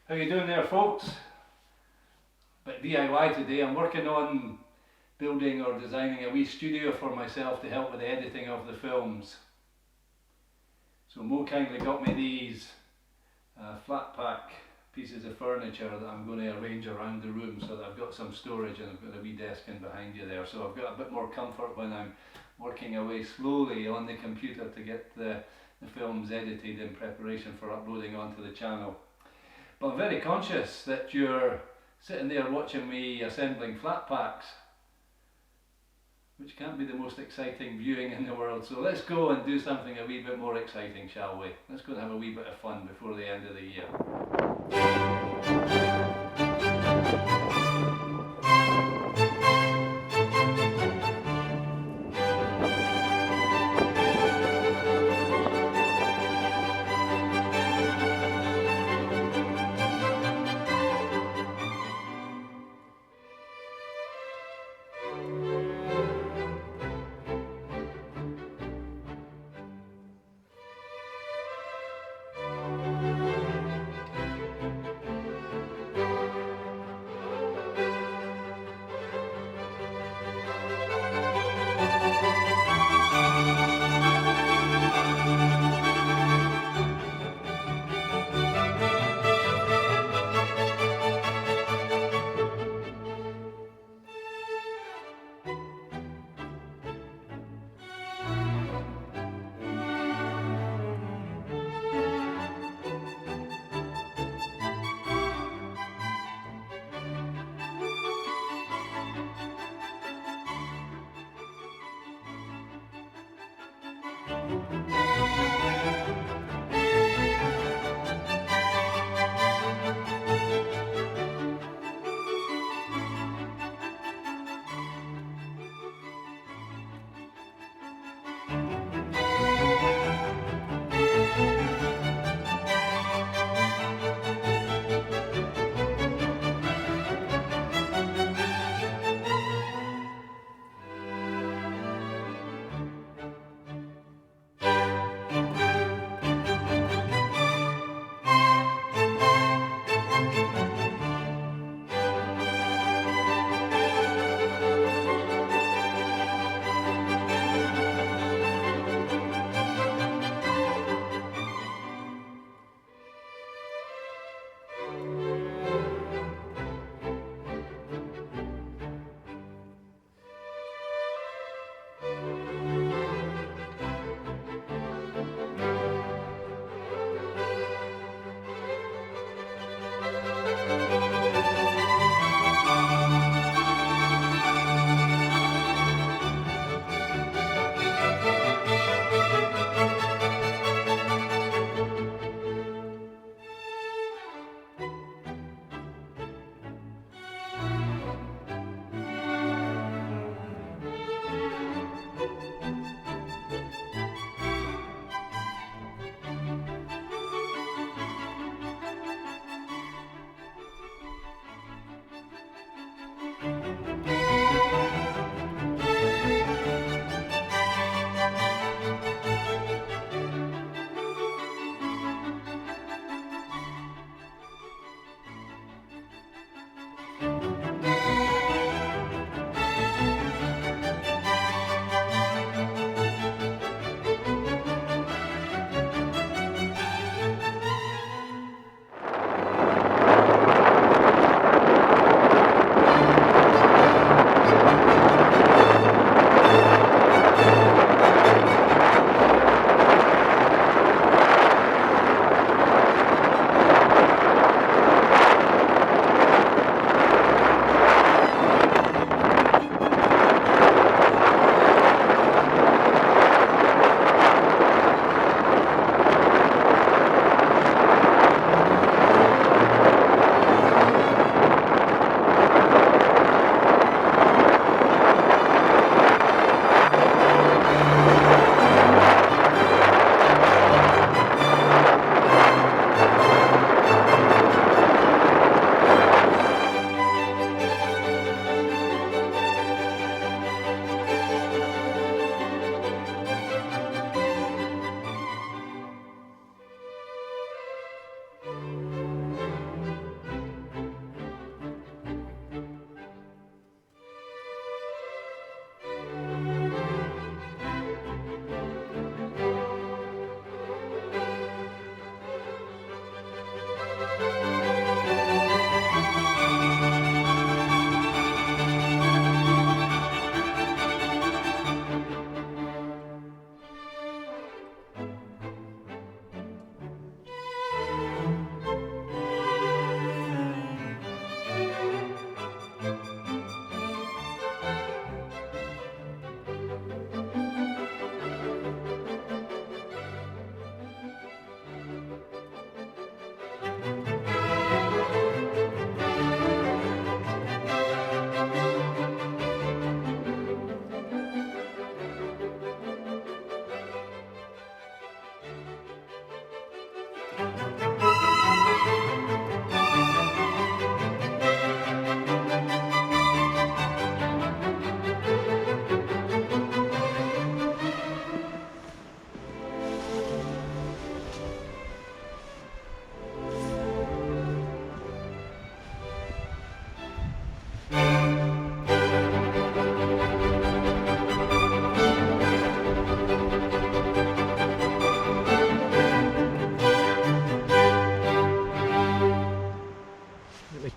How you doing there, folks? Bit DIY today. I'm working on building or designing a wee studio for myself to help with the editing of the films. So Mo kindly got me these flat pack pieces of furniture that I'm going to arrange around the room so that I've got some storage, and I've got a wee desk in behind you there, so I've got a bit more comfort when I'm working away slowly on the computer to get the films edited in preparation for uploading onto the channel. But I'm very conscious that you're sitting there watching me assembling flat packs, which can't be the most exciting viewing in the world. So let's go and do something a wee bit more exciting, shall we? Let's go and have a wee bit of fun before the end of the year.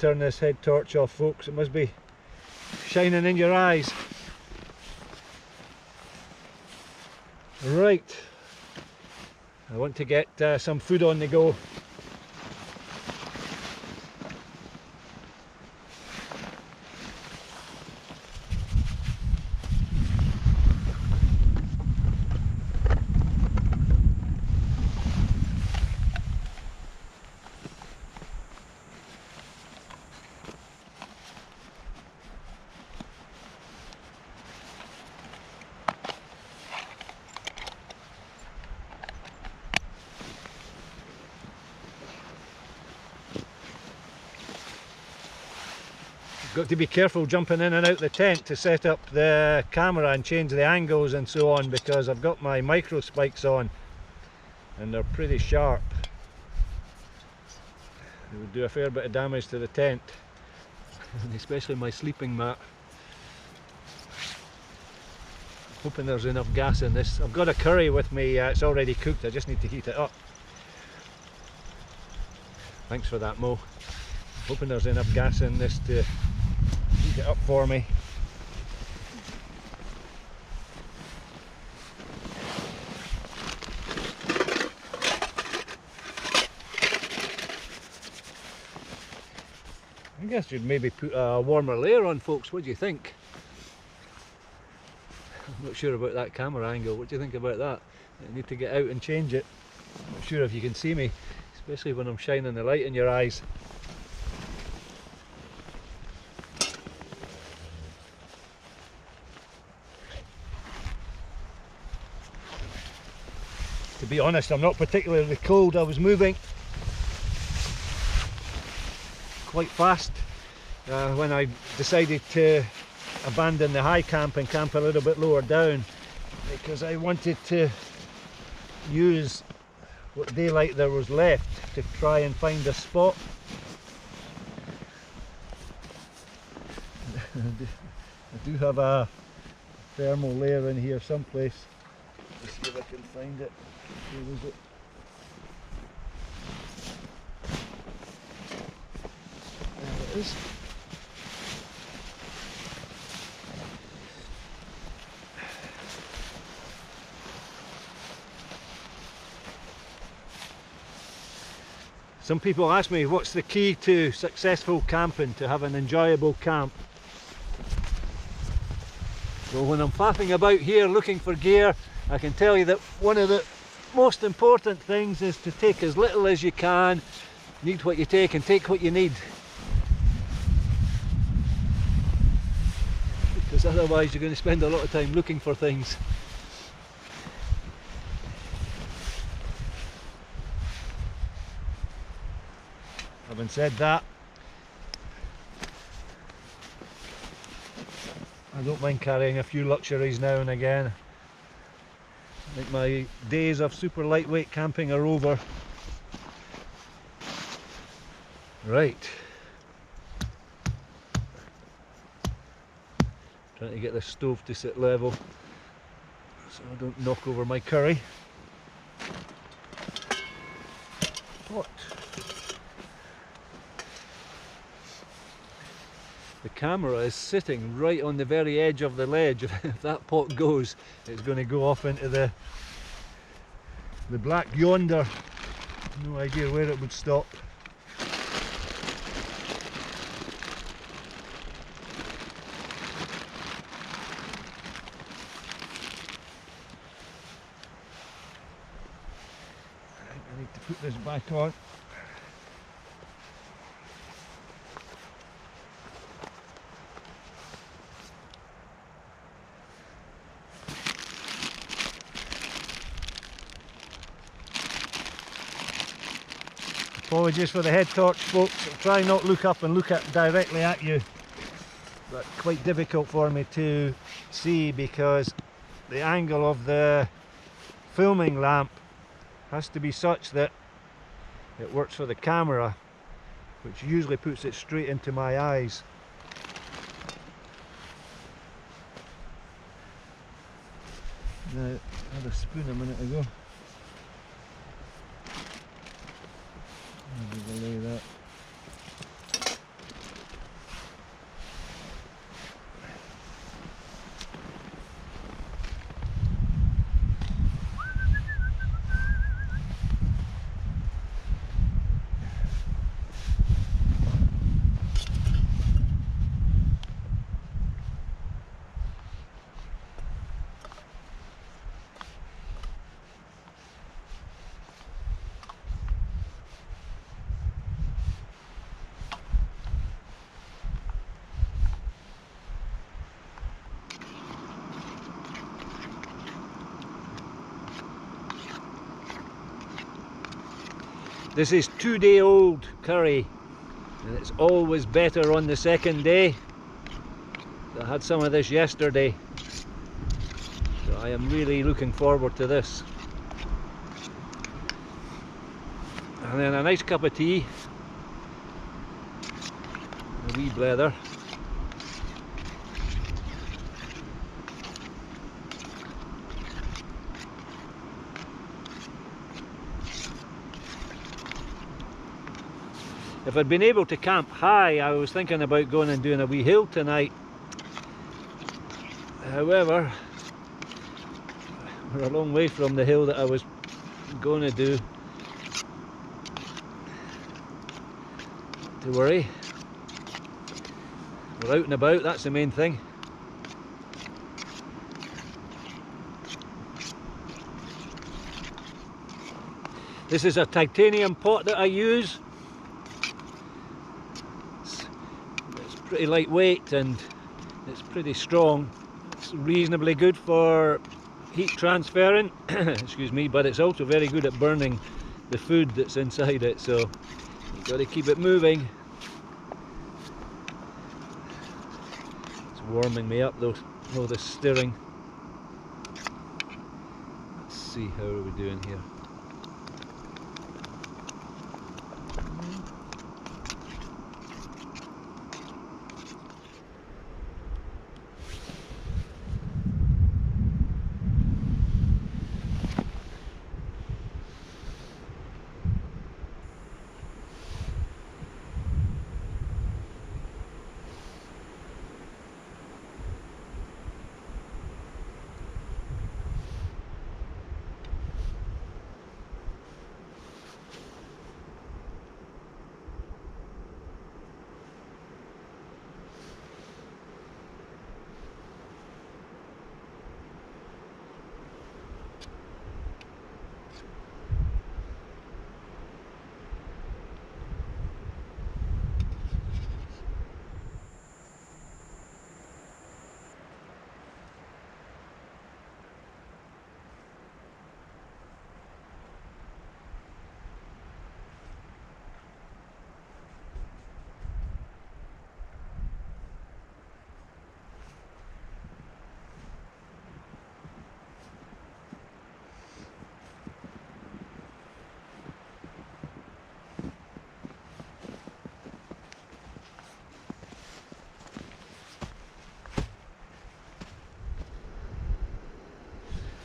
turn this head torch off, folks. It must be shining in your eyes. Right, I want to get some food on the go. Got to be careful jumping in and out the tent to set up the camera and change the angles and so on, because I've got my micro spikes on and they're pretty sharp. They would do a fair bit of damage to the tent, and especially my sleeping mat. Hoping there's enough gas in this. I've got a curry with me, it's already cooked, I just need to heat it up. Thanks for that, Mo. Hoping there's enough gas in this to heat it up for me. I guess you'd maybe put a warmer layer on, folks. What do you think? I'm not sure about that camera angle. What do you think about that? I need to get out and change it. I'm not sure if you can see me, especially when I'm shining the light in your eyes. To be honest, I'm not particularly cold. I was moving quite fast when I decided to abandon the high camp and camp a little bit lower down, because I wanted to use what daylight there was left to try and find a spot. I do have a thermal layer in here someplace. Let's see if I can find it. Where is it? There it is. Some people ask me what's the key to successful camping, to have an enjoyable camp. Well, when I'm faffing about here looking for gear, I can tell you that one of the most important things is to take as little as you can, need what you take and take what you need. Because otherwise you're going to spend a lot of time looking for things. Having said that, I don't mind carrying a few luxuries now and again. I think my days of super lightweight camping are over. Right. Trying to get the stove to sit level so I don't knock over my curry. Pot. The camera is sitting right on the very edge of the ledge. If that pot goes, it's going to go off into the black yonder. No idea where it would stop. I need to put this back on. Apologies for the head torch, folks. I'll try not look up and look directly at you, but quite difficult for me to see because the angle of the filming lamp has to be such that it works for the camera, which usually puts it straight into my eyes. Now, I had a spoon a minute ago. Lay that. This is 2-day-old curry, and it's always better on the second day. I had some of this yesterday, so I am really looking forward to this. And then a nice cup of tea, a wee blether. If I'd been able to camp high, I was thinking about going and doing a wee hill tonight. However, we're a long way from the hill that I was going to do. Not to worry. We're out and about, that's the main thing. This is a titanium pot that I use. It's pretty lightweight and it's pretty strong. It's reasonably good for heat transferring, excuse me, but it's also very good at burning the food that's inside it, so you've got to keep it moving. It's warming me up though, all this stirring. Let's see, how are we doing here?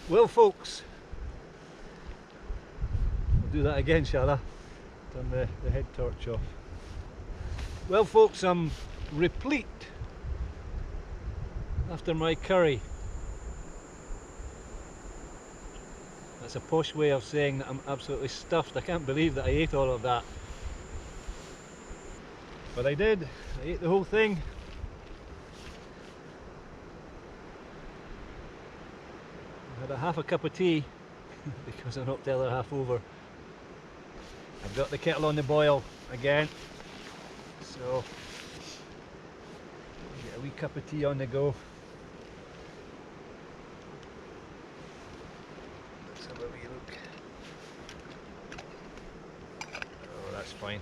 Well folks, I'll do that again, shall I? Turn the head torch off. Well folks, I'm replete after my curry. That's a posh way of saying that I'm absolutely stuffed. I can't believe that I ate all of that. But I did. I ate the whole thing. I had a half a cup of tea because I knocked the other half over. I've got the kettle on the boil again, so get a wee cup of tea on the go. Let's have a wee look. Oh, that's fine.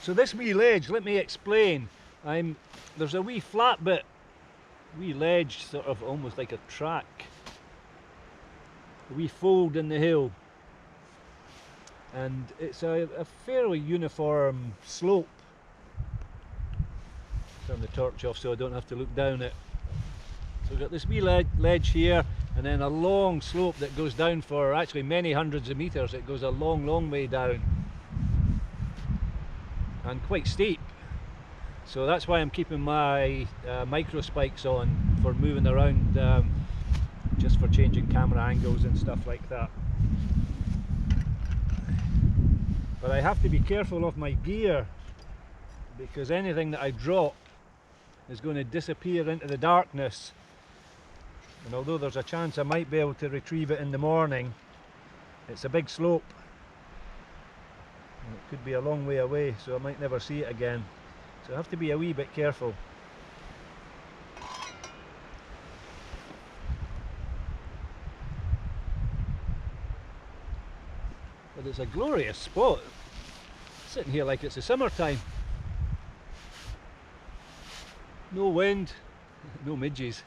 So this wee ledge, let me explain. There's a wee flat bit, wee ledge, sort of almost like a track, a wee fold in the hill, and it's a fairly uniform slope. Turn the torch off so I don't have to look down it. So we've got this wee ledge here, and then a long slope that goes down for actually many hundreds of meters. It goes a long way down and quite steep. So that's why I'm keeping my micro spikes on for moving around, just for changing camera angles and stuff like that. But I have to be careful of my gear, because anything that I drop is going to disappear into the darkness, and although there's a chance I might be able to retrieve it in the morning, it's a big slope and it could be a long way away, so I might never see it again. So I have to be a wee bit careful. but it's a glorious spot. Sitting here like it's the summertime. No wind, no midges.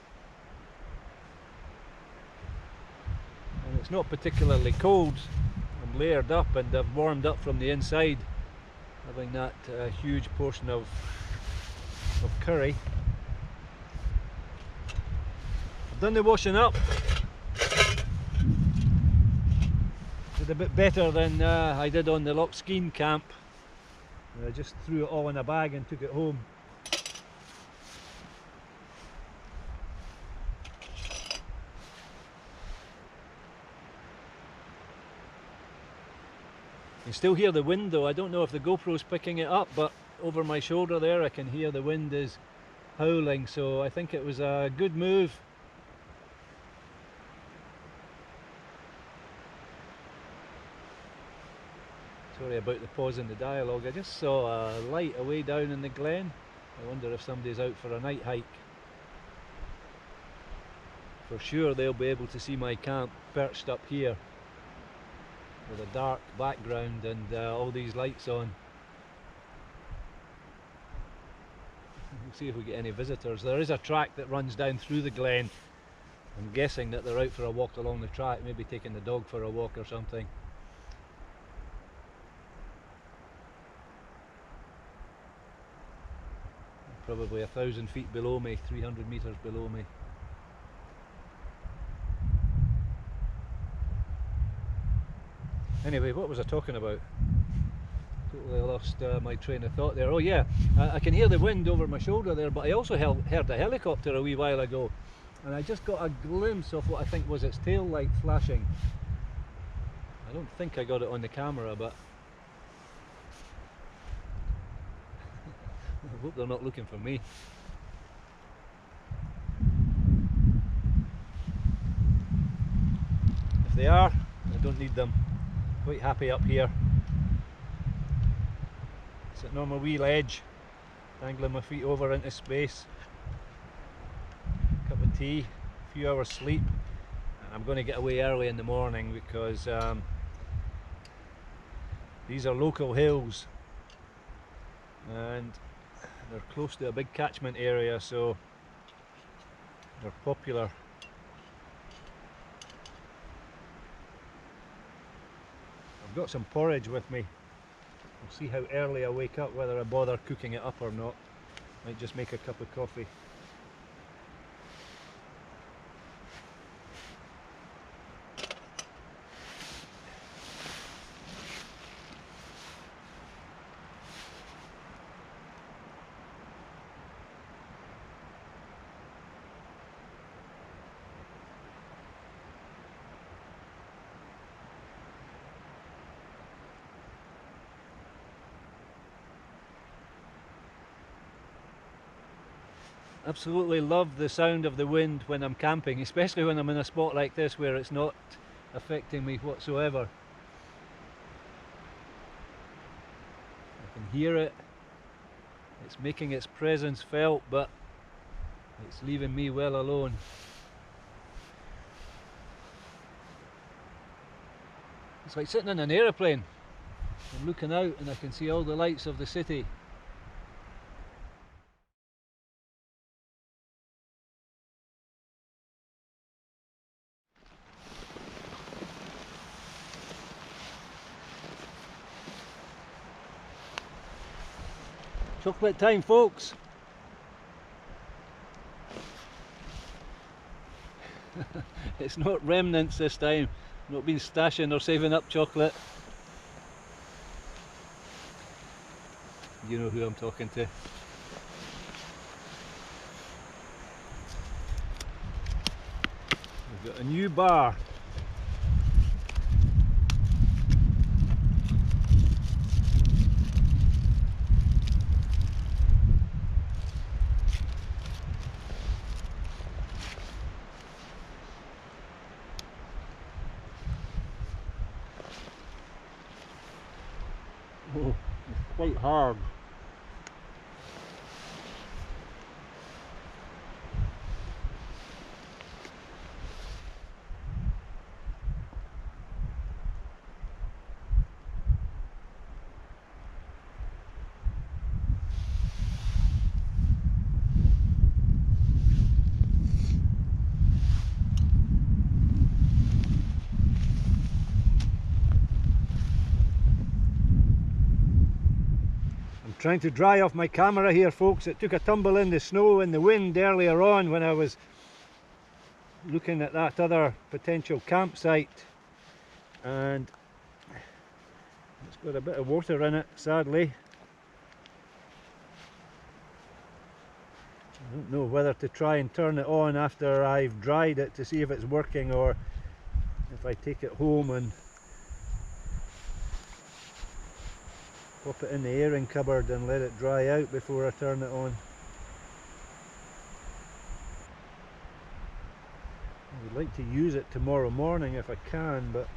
And it's not particularly cold. I'm layered up and I've warmed up from the inside, having that huge portion of curry. I've done the washing up. Did a bit better than I did on the Loch Skeen camp. I just threw it all in a bag and took it home. You can still hear the wind though. I don't know if the GoPro's picking it up, but over my shoulder there I can hear the wind is howling, so I think it was a good move. Sorry about the pause in the dialogue. I just saw a light away down in the glen. I wonder if somebody's out for a night hike. For sure they'll be able to see my camp perched up here with a dark background and all these lights on. We'll see if we get any visitors. There is a track that runs down through the glen. I'm guessing that they're out for a walk along the track, maybe taking the dog for a walk or something. Probably 1,000 feet below me, 300 meters below me. Anyway, what was I talking about? Totally lost my train of thought there. Oh yeah, I can hear the wind over my shoulder there, but I also heard a helicopter a wee while ago, and I just got a glimpse of what I think was its tail light flashing. I don't think I got it on the camera, but I hope they're not looking for me. If they are, I don't need them. Quite happy up here. Sitting on my wee ledge, dangling my feet over into space. Cup of tea, a few hours sleep, and I'm going to get away early in the morning because these are local hills and they're close to a big catchment area, so they're popular. I've got some porridge with me. We'll see how early I wake up, whether I bother cooking it up or not. Might just make a cup of coffee. Absolutely love the sound of the wind when I'm camping, especially when I'm in a spot like this where it's not affecting me whatsoever. I can hear it, it's making its presence felt, but it's leaving me well alone. It's like sitting in an aeroplane. I'm looking out and I can see all the lights of the city. Chocolate time, folks. It's not remnants this time. I've not been stashing or saving up chocolate. You know who I'm talking to. We've got a new bar. Oh, it's quite hard. Trying to dry off my camera here, folks. It took a tumble in the snow and the wind earlier on when I was looking at that other potential campsite, and it's got a bit of water in it, sadly. I don't know whether to try and turn it on after I've dried it to see if it's working, or if I take it home and pop it in the airing cupboard and let it dry out before I turn it on. I would like to use it tomorrow morning if I can, but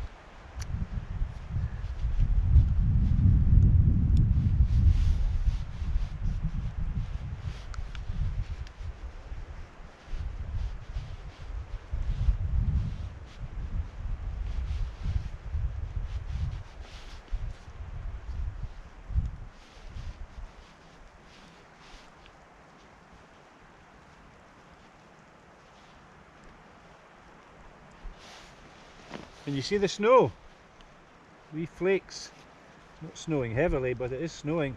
can you see the snow? Wee flakes. It's not snowing heavily, but it is snowing.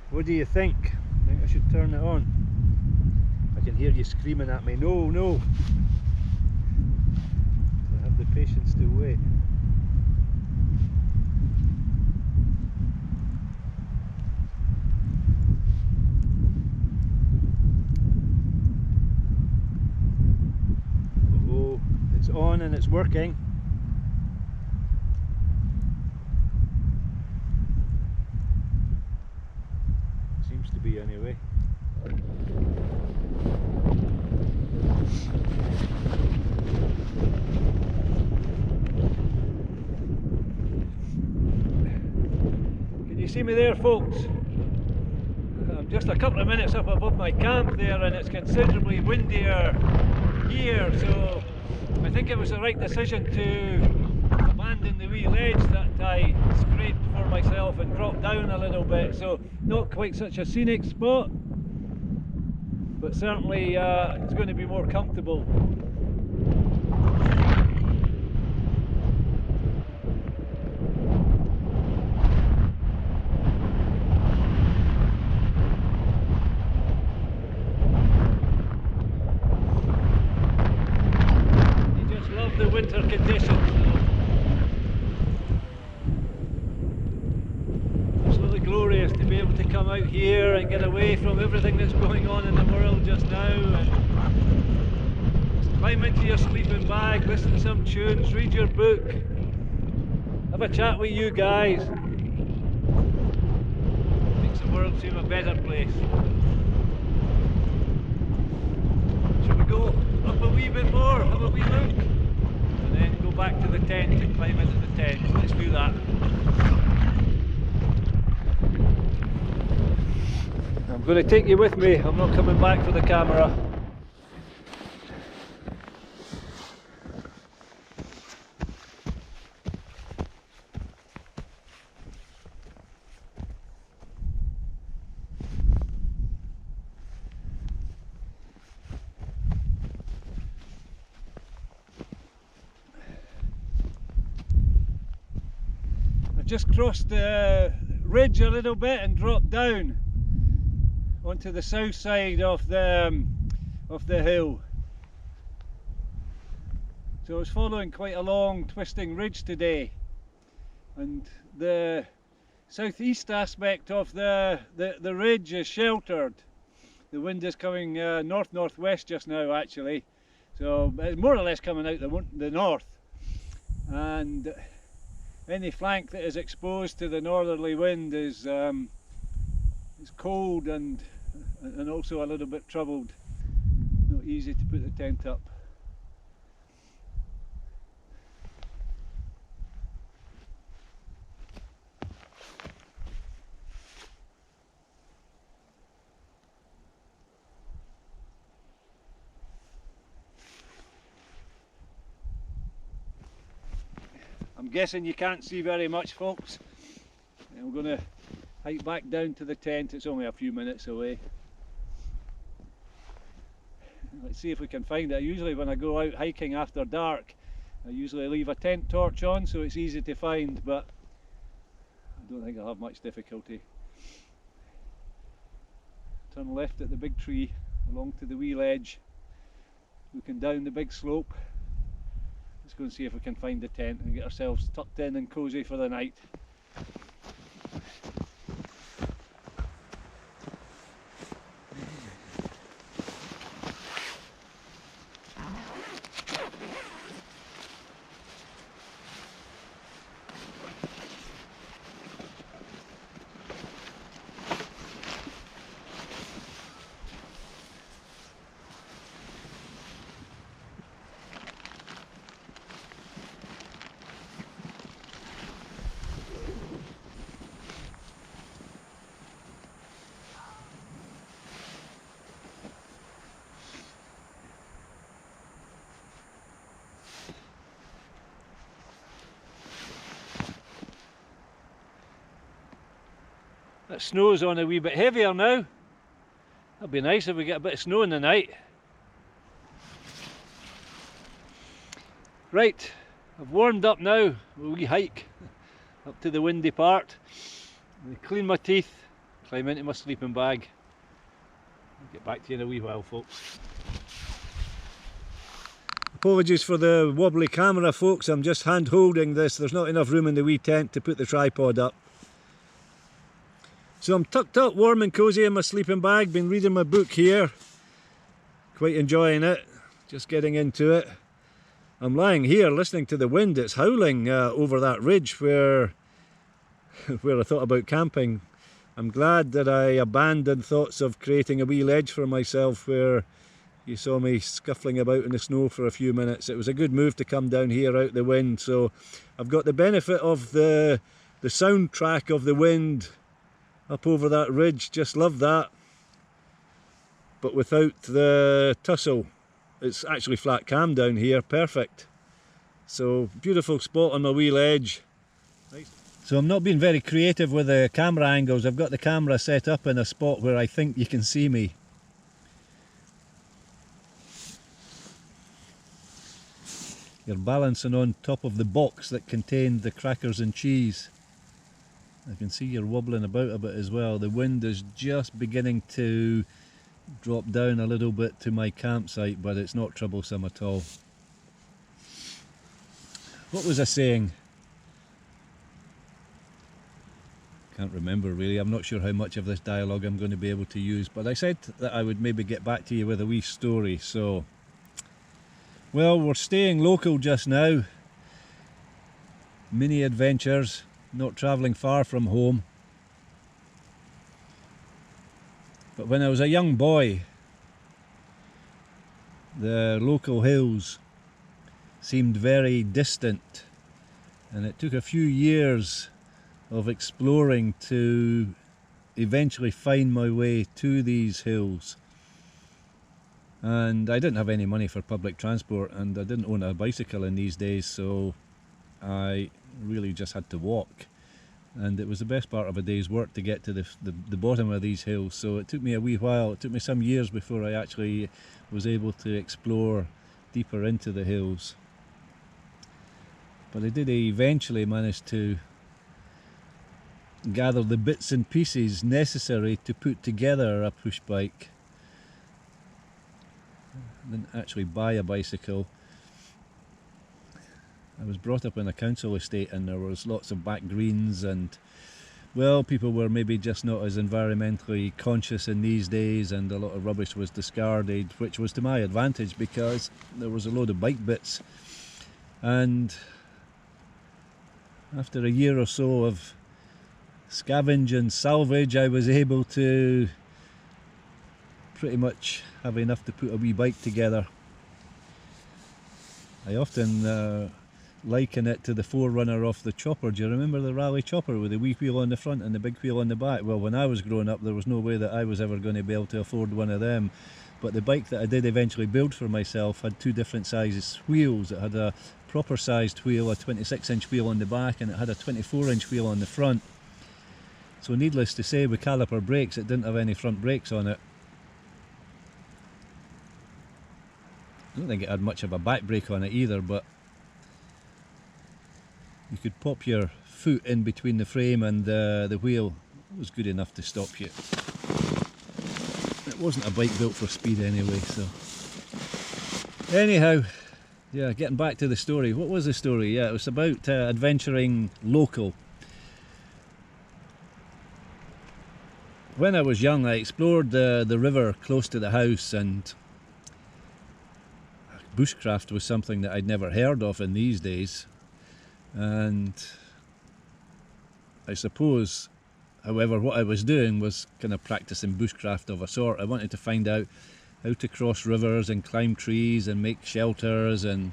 What do you think? I think I should turn it on. I can hear you screaming at me, no, no. So I have the patience to wait. It's on and it's working. Seems to be anyway. Can you see me there, folks? I'm just a couple of minutes up above my camp there, and it's considerably windier here, so I think it was the right decision to abandon the wee ledge that I scraped for myself and drop down a little bit. So not quite such a scenic spot, but certainly it's going to be more comfortable. The winter conditions. Absolutely glorious to be able to come out here and get away from everything that's going on in the world just now, and just climb into your sleeping bag, listen to some tunes, read your book, have a chat with you guys. Makes the world seem a better place. Shall we go up a wee bit more, have a wee look? And then go back to the tent and climb into the tent. Let's do that. I'm going to take you with me. I'm not coming back for the camera. Just crossed the ridge a little bit and dropped down onto the south side of the hill. So I was following quite a long twisting ridge today, and the southeast aspect of the ridge is sheltered. The wind is coming north-northwest just now, actually, so it's more or less coming out the north, and any flank that is exposed to the northerly wind is cold and also a little bit troubled. Not easy to put the tent up. I'm guessing you can't see very much, folks. I'm going to hike back down to the tent. It's only a few minutes away. Let's see if we can find it. Usually when I go out hiking after dark, I usually leave a tent torch on so it's easy to find, but I don't think I'll have much difficulty. Turn left at the big tree, along to the wee ledge, looking down the big slope. Let's go and see if we can find the tent and get ourselves tucked in and cosy for the night. That snow's on a wee bit heavier now. That'd be nice if we get a bit of snow in the night. Right, I've warmed up now, a wee hike up to the windy part. I clean my teeth, climb into my sleeping bag. I'll get back to you in a wee while, folks. Apologies for the wobbly camera, folks. I'm just hand holding this. There's not enough room in the wee tent to put the tripod up. So I'm tucked up warm and cosy in my sleeping bag, been reading my book here, quite enjoying it, just getting into it. I'm lying here listening to the wind. It's howling over that ridge where I thought about camping. I'm glad that I abandoned thoughts of creating a wee ledge for myself where you saw me scuffling about in the snow for a few minutes. It was a good move to come down here out the wind, so I've got the benefit of the soundtrack of the wind up over that ridge. Just love that, but without the tussle. It's actually flat cam down here, perfect. So beautiful spot on my wee ledge. Nice. So I'm not being very creative with the camera angles. I've got the camera set up in a spot where I think you can see me. You're balancing on top of the box that contained the crackers and cheese. I can see you're wobbling about a bit as well. The wind is just beginning to drop down a little bit to my campsite, but it's not troublesome at all. What was I saying? Can't remember really. I'm not sure how much of this dialogue I'm going to be able to use, but I said that I would maybe get back to you with a wee story. So, well, we're staying local just now. Mini adventures. Not travelling far from home. But when I was a young boy, the local hills seemed very distant, and it took a few years of exploring to eventually find my way to these hills. And I didn't have any money for public transport, and I didn't own a bicycle in these days, so I really just had to walk, and it was the best part of a day's work to get to the bottom of these hills. So it took me a wee while, it took me some years before I actually was able to explore deeper into the hills, but I did eventually manage to gather the bits and pieces necessary to put together a push bike. I didn't actually buy a bicycle. I was brought up in a council estate, and there was lots of back greens, and well, people were maybe just not as environmentally conscious in these days, and a lot of rubbish was discarded, which was to my advantage because there was a load of bike bits. And after a year or so of scavenge and salvage, I was able to pretty much have enough to put a wee bike together. I often liken it to the forerunner of the chopper. Do you remember the rally chopper with the wee wheel on the front and the big wheel on the back? Well, when I was growing up, there was no way that I was ever going to be able to afford one of them. But the bike that I did eventually build for myself had two different sizes wheels. It had a proper sized wheel, a 26-inch wheel on the back, and it had a 24-inch wheel on the front. So needless to say, with caliper brakes, it didn't have any front brakes on it. don't think it had much of a back brake on it either, but you could pop your foot in between the frame and the wheel. It was good enough to stop you. It wasn't a bike built for speed anyway, so. Anyhow, yeah, getting back to the story. What was the story? Yeah, it was about adventuring local. When I was young, I explored the river close to the house, and bushcraft was something that I'd never heard of in these days. And I suppose, however, what I was doing was kind of practicing bushcraft of a sort. I wanted to find out how to cross rivers and climb trees and make shelters and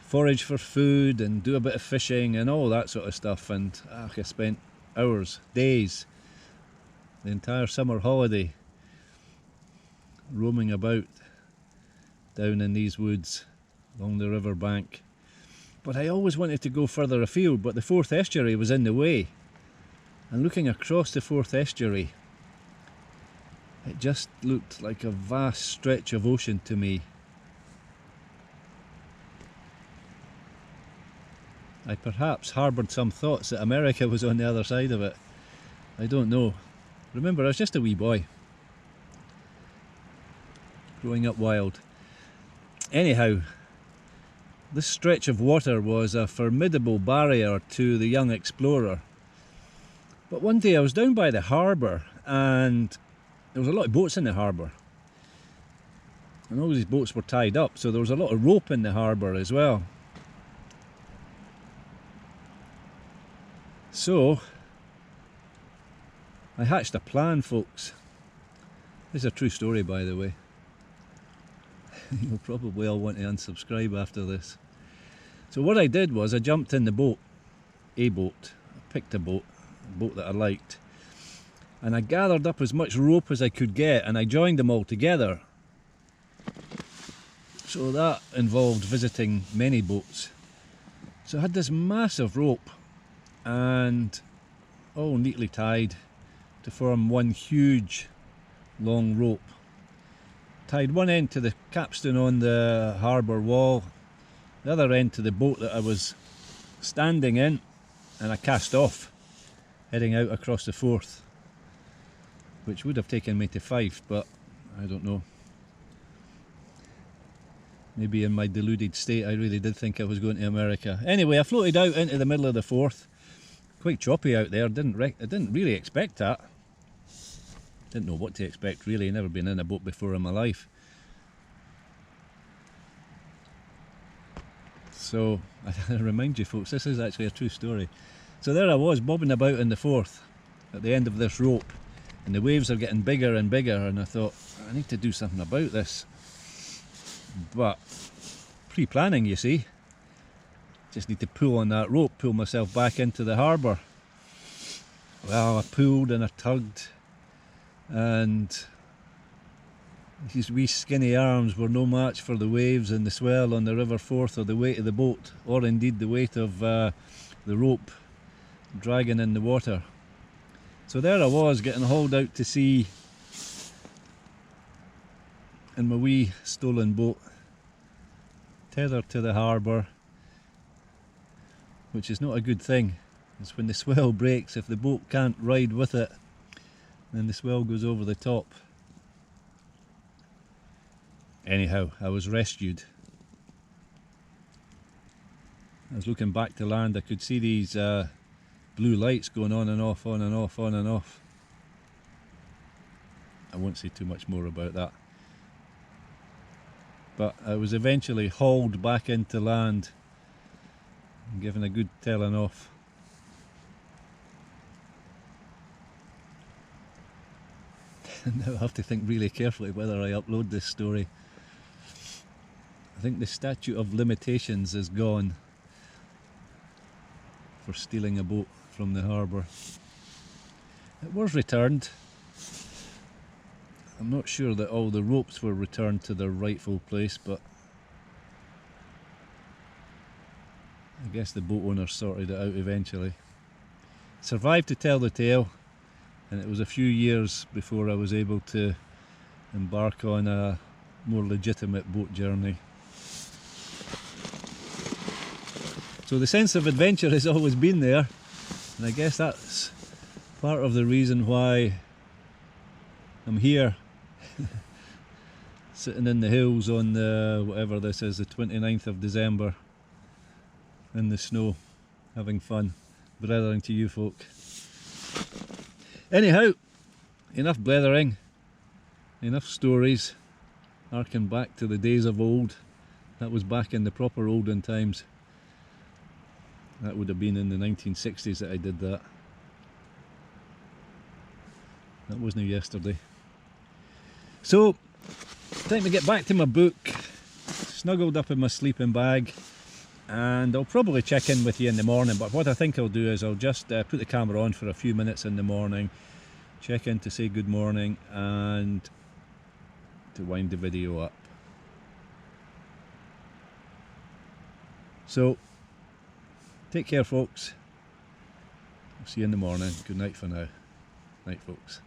forage for food and do a bit of fishing and all that sort of stuff. And I spent hours, days, the entire summer holiday roaming about down in these woods along the river bank. But I always wanted to go further afield, but the Forth Estuary was in the way. And looking across the Forth Estuary, it just looked like a vast stretch of ocean to me. I perhaps harboured some thoughts that America was on the other side of it. I don't know. Remember, I was just a wee boy, growing up wild. Anyhow, this stretch of water was a formidable barrier to the young explorer. But one day I was down by the harbour, and there was a lot of boats in the harbour. And all these boats were tied up, so there was a lot of rope in the harbour as well. So I hatched a plan, folks. This is a true story, by the way. You'll probably all want to unsubscribe after this. So what I did was I jumped in the boat, I picked a boat that I liked, and I gathered up as much rope as I could get, and I joined them all together. So that involved visiting many boats. So I had this massive rope, and all neatly tied to form one huge long rope. Tied one end to the capstan on the harbour wall, the other end to the boat that I was standing in, and I cast off, heading out across the Forth, which would have taken me to Fife, but I don't know. Maybe in my deluded state I really did think I was going to America. Anyway, I floated out into the middle of the Forth. Quite choppy out there, I didn't really expect that. Didn't know what to expect really, never been in a boat before in my life. So, I remind you folks, this is actually a true story. So there I was, bobbing about in the Forth at the end of this rope, and the waves are getting bigger and bigger, and I thought, I need to do something about this. But, pre-planning, you see. Just need to pull on that rope, pull myself back into the harbour. Well, I pulled and I tugged, and these wee skinny arms were no match for the waves and the swell on the River Forth, or the weight of the boat, or indeed the weight of the rope dragging in the water. So there I was, getting hauled out to sea in my wee stolen boat, tethered to the harbour, which is not a good thing. It's when the swell breaks, if the boat can't ride with it, then the swell goes over the top. Anyhow, I was rescued. I was looking back to land, I could see these blue lights going on and off, on and off, on and off. I won't say too much more about that. But I was eventually hauled back into land and given a good telling off. Now I have to think really carefully whether I upload this story. I think the statute of limitations is gone for stealing a boat from the harbour. It was returned. I'm not sure that all the ropes were returned to their rightful place, but I guess the boat owner sorted it out eventually. Survived to tell the tale, and it was a few years before I was able to embark on a more legitimate boat journey. So the sense of adventure has always been there, and I guess that's part of the reason why I'm here sitting in the hills on the, whatever this is, the 29th of December in the snow, having fun, blethering to you folk. Anyhow, enough blethering, enough stories, harking back to the days of old. That was back in the proper olden times. That would have been in the 1960s that I did that. That wasn't yesterday. So, time to get back to my book, snuggled up in my sleeping bag, and I'll probably check in with you in the morning, but what I think I'll do is I'll just put the camera on for a few minutes in the morning, check in to say good morning and to wind the video up. So, take care folks, I'll see you in the morning. Good night for now. Night folks.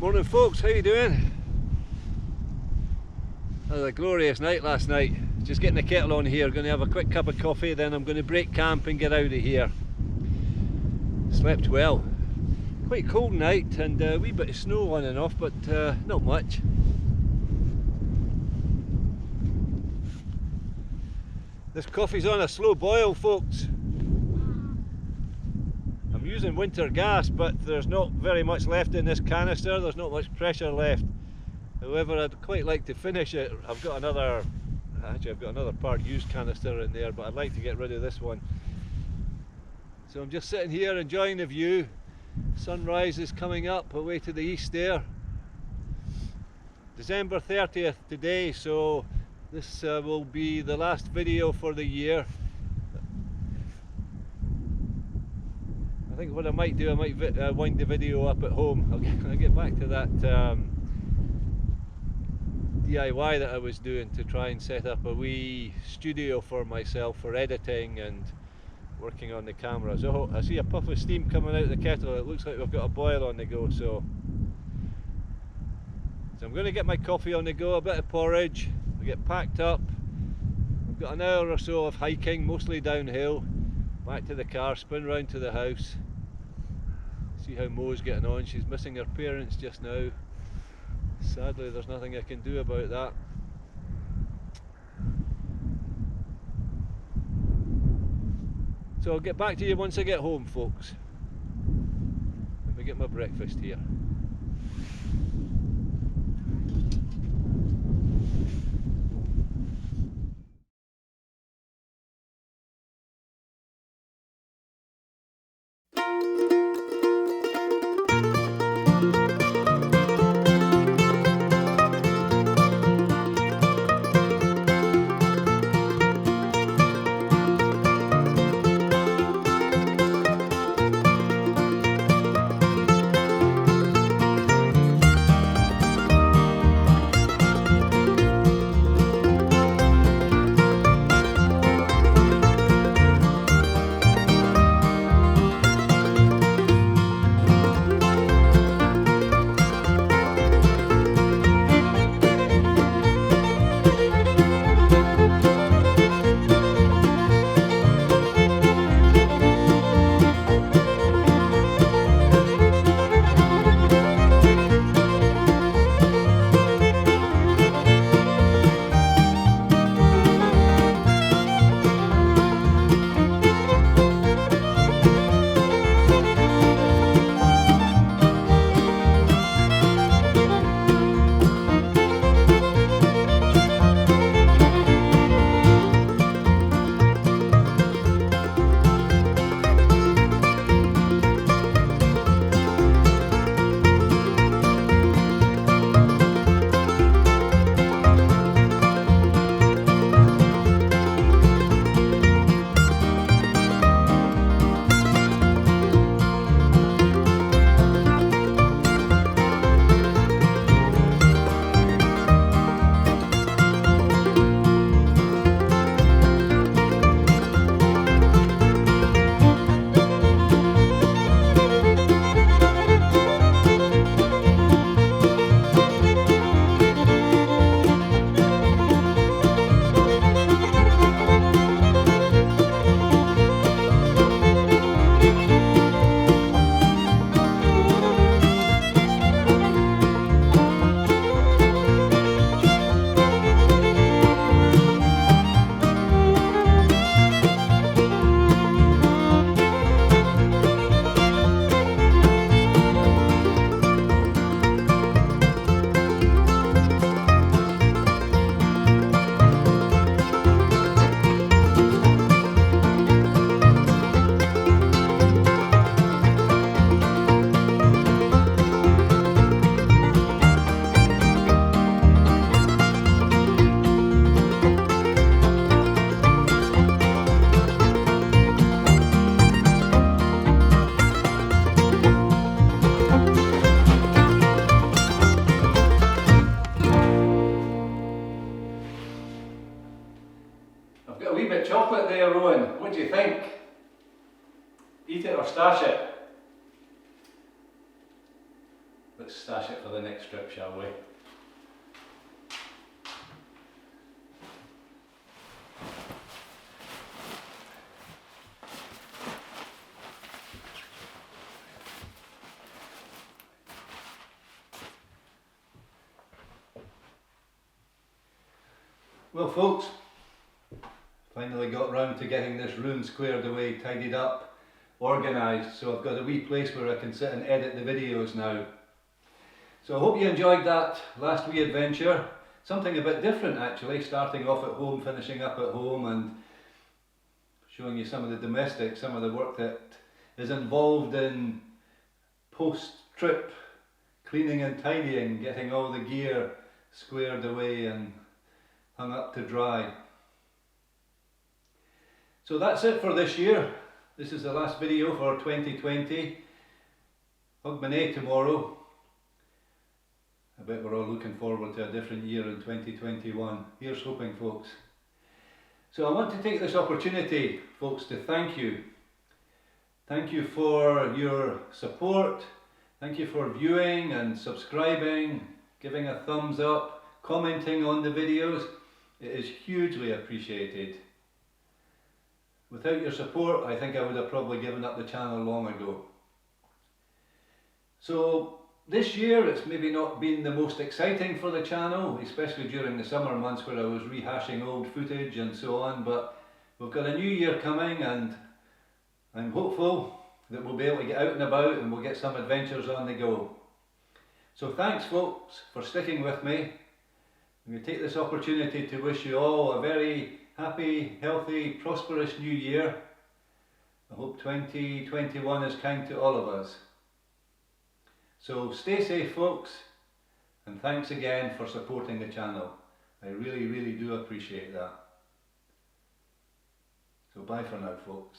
Morning folks, how you doing? That was a glorious night last night. Just getting the kettle on here, going to have a quick cup of coffee, then I'm going to break camp and get out of here. Slept well. Quite cold night and a wee bit of snow on and off, but not much. This coffee's on a slow boil folks. I'm using winter gas, but there's not very much left in this canister, there's not much pressure left. However, I'd quite like to finish it. I've got another part used canister in there, but I'd like to get rid of this one. So I'm just sitting here enjoying the view. Sunrise is coming up away to the east there. December 30th today, so this will be the last video for the year. I think what I might do, I might wind the video up at home. I'll get back to that DIY that I was doing to try and set up a wee studio for myself for editing and working on the camera. So I see a puff of steam coming out of the kettle. It looks like we've got a boil on the go. So I'm going to get my coffee on the go, a bit of porridge. I'll get packed up. I've got an hour or so of hiking, mostly downhill. Back to the car, spin round to the house. See how Mo's getting on. She's missing her parents just now. Sadly, there's nothing I can do about that. So I'll get back to you once I get home, folks. Let me get my breakfast here. let's stash it for the next trip, shall we? Well folks, finally got round to getting this room squared away, tidied up, organised, so I've got a wee place where I can sit and edit the videos now. So I hope you enjoyed that last wee adventure, something a bit different actually, starting off at home, finishing up at home and showing you some of the domestics, some of the work that is involved in post-trip cleaning and tidying, getting all the gear squared away and hung up to dry. So that's it for this year. This is the last video for 2020. Hogmanay tomorrow. I bet we're all looking forward to a different year in 2021. Here's hoping, folks. So I want to take this opportunity, folks, to thank you. Thank you for your support. Thank you for viewing and subscribing, giving a thumbs up, commenting on the videos. It is hugely appreciated. Without your support, I think I would have probably given up the channel long ago. So this year it's maybe not been the most exciting for the channel, especially during the summer months where I was rehashing old footage and so on, but we've got a new year coming and I'm hopeful that we'll be able to get out and about and we'll get some adventures on the go. So thanks folks for sticking with me. I'm going to take this opportunity to wish you all a very happy, healthy, prosperous new year. I hope 2021 is kind to all of us. So stay safe folks, and thanks again for supporting the channel. I really do appreciate that. So bye for now folks.